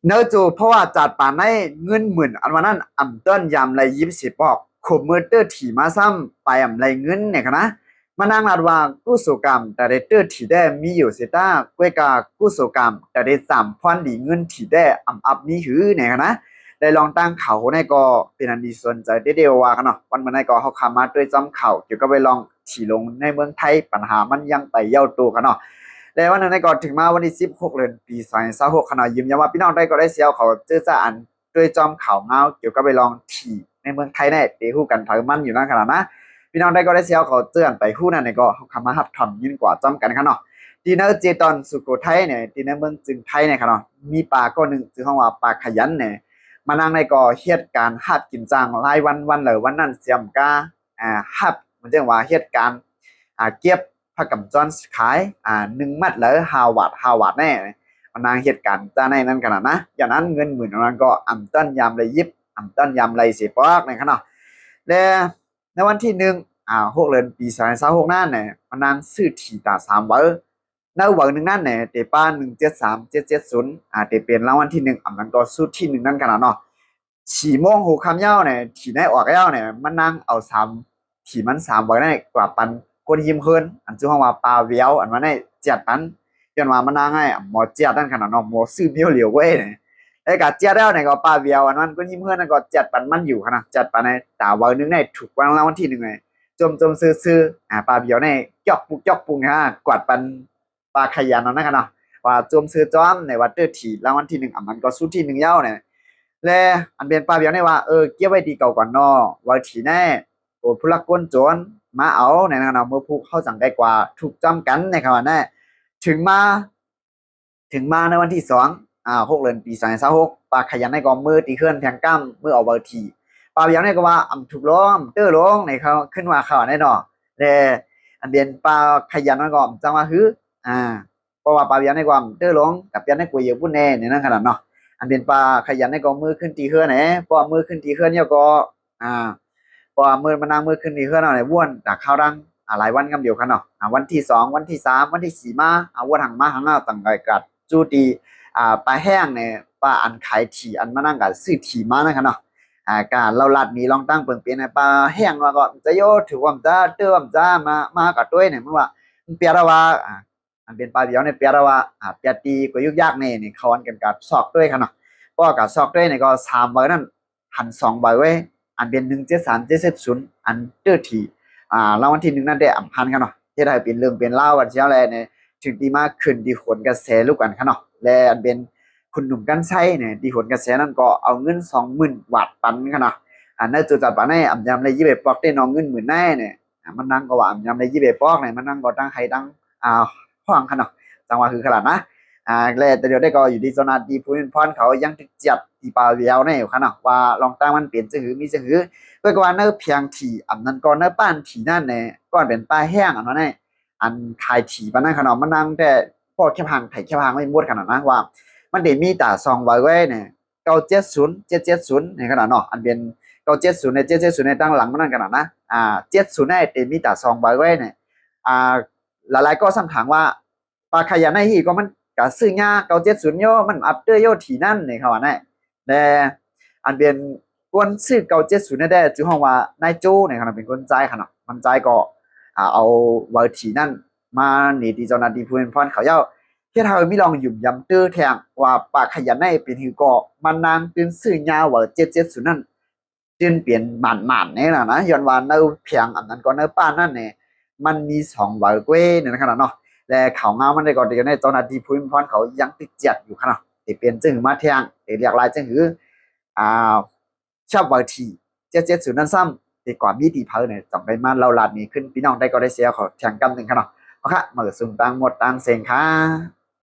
เนื้อจูเพราะว่าจัดป่านในเงินหมื่นอันวันนั้นอ่ำเต้นยำไรยิบสิบปอกขบมือเตอร์ถี่มาซ้ำไปอ่ำไรเงินเนี่ยนะมานั่งลาดว่ากู้สุกรรมแต่ได้เตอร์ถี่ได้มีอยู่เสียต้ากวยกากู้สุกรรมแต่ได้3,000ดีเงินถี่ได้อ่ำอับมีหือเนี่ยนะได้ลองตั้งเขาในก็เป็นอันดีสนใจได้เดียวว่ากันเนาะวันเมื่อในก็เขาคามาด้วยจำเข่าเกี่ยวกับไปลองถี่ลงในเมืองไทยปัญหามันยังไปเย้าตัวกันเนาะ แล้ววันนั้นก็ถึงมาวันที่16เดือนปี2026ขณะยิ้มย้ำว่าพี่น้องได้ก็ได้เสียวเขาเจอจ่าอันด้วยจอมข่าวเงาเกี่ยวกับไปลองถี่ในเมืองไทยแน่เตะคู่กันถอยมันอยู่นั่นขนาดนะพี่น้องได้ก็ได้เสียวเขาเจออันไปคู่นั้นเนี่ยก็เขาคำมาหับถอนยินกว่าจอมกันขนาดดีเนอร์เจตอนสุโขทัยเนี่ยดีเนอร์เมืองจึงไทยเนี่ยขนาดมีปลาก็หนึ่งชื่อห้องว่าปลาขยันเนี่ยมานั่งในก็เหตุการณ์หัดกินจางรายวันเลยวันนั้นเสียมกาหับมันจะว่าเหตุการณ์เก็บผักกับจอนขาย1 มัดแล้วฮาวาดแน่มันนางเหตุการณ์จ้าในนั้นขนาดนะอย่างนั้นเงินหมื่นนั้นก็อ่ำต้นยำเลยยิบอ่ำต้นยำเลยเสียปอกในขนาดและในวันที่6 เดือนปี2026นั่นเนี่ยมันนางซื้อถี่ตา3 วันในวันหนึ่งนั่นเนี่ยเตป้า173770เตเป็นรางวัลที่1อ่ำนั้นก็สู้ที่1นั่นขนาดเนาะ4 โมงหกคำเย้าเนี่ยถี่ได้ออกเย้าเนี่ยมันนั่งเอาถี่มัน3 วันได้กว่าปันคนยิ้มเคินอันชื่อว่าปลาเวียวอันมันได้เจ็ดปันจนว่ามันน่าง่ายหมอเจ็ดนั่นขนาดเนาะหมอซื้อเบี้ยวเหลียวเว้ยเนี่ยไอ้กาเจ็ดแล้วเนี่ยก็ปลาเวียวอันนั้นก็ยิ้มเคินนั่นก็เจ็ดปันมันอยู่ขนาดเจ็ดปันในตาวันนึงได้ถูกวันที่หนึ่งเลยจมซื้อปลาเวียวเนี่ยจอกปุกฮะกวาดปันปลาขยันนั่นขนาดว่าจมซื้อจอมในวัดเตอร์ถีรางวัลที่1มันก็สู้ที่1เย้าเนี่ยและอันเป็นปลาเวียวเนี่ยว่าเก็บไว้ดีเก่าก่อนเนาะว่าถีแน่โอ้ผู้ลักก้นโจรมาเอาในนั้นเมื่อผู้เข้าสั่งได้กว่าถูกจำกันในคำว่าแน่ถึงมาในวันที่6 เดือนปี2026ปลาขยันในกองมือตีเคลื่อนแทงกั้มมือเอาเบอร์ทีปลาเบียงในก็ว่าถูกล้อมเตื้อลงในเขาขึ้นมาข่าวแน่นอนแต่อันเบียนปลาขยันนั่นก็จังว่าคือเพราะว่าปลาเบียงในความเตื้อลงกับเบียนในกวยเยอะพุ่นแน่ในนั้นขนาดเนาะอันเป็นปลาขยันในกองมือขึ้นตีเคลื่อนไหนพอมือขึ้นตีเคลื่อนเนี่ยก็พอมือมันนางมือขึ้นตีเคลื่อนเอาไหนว่วนจากข้าวดังหลายวันกันเดียวกันเนาะวันที่2วันที่3วันที่4มาวนหังมาหังต่างกัดจูตีปลาแห้งเนี่ยปลาอันขายถี่อันมานั่งกับซื้อถี่มานะครับเนาะการเราลัดนี้ลองตั้งเปิงเปลี่ยนปลาแห้งมาก็จะโยถือว่าจะเติมจะมากับด้วยเนี่ยมันว่าเปียระว่าอันเป็นปลาเดียวเนี่ยเปียระว่าเปียตีก็ยุกยากเนี่ยเขาอันกันกับซอกด้วยครับเนาะก็กับซอกด้วยเนี่ยก็3 ใบนั่นหัน2 ใบไว้อันเป็น173770อันเตื้อถี่รางวัลที่1นั่นได้พันกันเนาะที่ได้เป็นเรื่องเป็นเล่ากันเช้าแลเนี่ยถึงดีมากขึ้นดีขนกระแสลูกกันครับเนาะและอันเป็นคุณหนุ่มกันใช้เนี่ยดีขนกระแสนั่นก็เอาเงิน20,000 บาทปันกันเนาะในจุดจัดปันในอ่ำยำใน21 ปอกได้น้องเงิน10,000แน่เนี่ยมันนั่งก็ว่าอ่ำยำใน21 ปอกเนี่ยมันนั่งก็ตั้งใครตั้งห้องกันเนาะจังหวะคือขนาดนะแล้วแต่เดี๋ยวได้ก็อยู่ดีโซนาดีพูนพรเขายังจัดตีปลาเวียวเนี่ยอยู่ขนาดว่าลองตั้งมันเปลี่ยนจะหือมีจะหือก็ว่าเนื้อเพียงถี่อ่ำนั้นก็เนื้อป้านถี่นั่นเนี่ยก็เป็นปลาแห้งอันนั้นเนี่ยอันขายถี่ปานนั้นขนาดมันนั่งแต่พ่อแค่พังไถ่แค่พังไม่มดขนาดนะว่ามันเดี๋ยวมีแต่ซองไว้ไว้เนี่ย970 770ในขนาดเนาะอันเป็น970ใน770ในตั้งหลังมันนั่นขนาดนะ70ในเดี๋ยวมีแต่ซองไว้ไว้เนี่ยหลายๆก็สัมผัสว่าปลาขยันในที่ก็มันก็ซื้อยา970โยมันอัพเดอร์โยถี่นั่นเนี่ยเขาว่าแน่แต่อันเป็นคนซื้อ970ได้จื่อห้องว่านายโจ้เนี่ยขนาดเป็นคนใจขนาดมันใจก็เอาไว้ถี่นั่นมาหนีดีเจ้าหน้าที่ผู้เป็นพรเขาเย้าที่เรามีลองหยุ่มยำตื้อแทงว่าปากขยันในเป็นหือก็มันนางตื่นซื้อยาวว่า770นั่นตื่นเปลี่ยนหมันเนี่ยนะย้อนว่าเนื้อเพียงอันนั้นก็เนื้อป้านั่นเนี่ยมันมี2 ใบเว้ยเนี่ยขนาดเนาะและเขาเงามันได้ก่อนเดียวในเจ้าหน้าที่ผู้เป็นพรเขายังติดเจ็ดอยู่ขนาดที่เป็นจึงมาแทงที่เรียกลายจึงหือชอบว่าที่770นั่นซ้ำดีกว่ามีดีเพลเนี่ยจำเป็นมาเราลาดนี้ขึ้นพี่น้องได้ก็ได้เสียขอแทงกำหนึ่งขนาดเพราะค่ะมาสุ่มตังหมดตังเซ็งค่ะ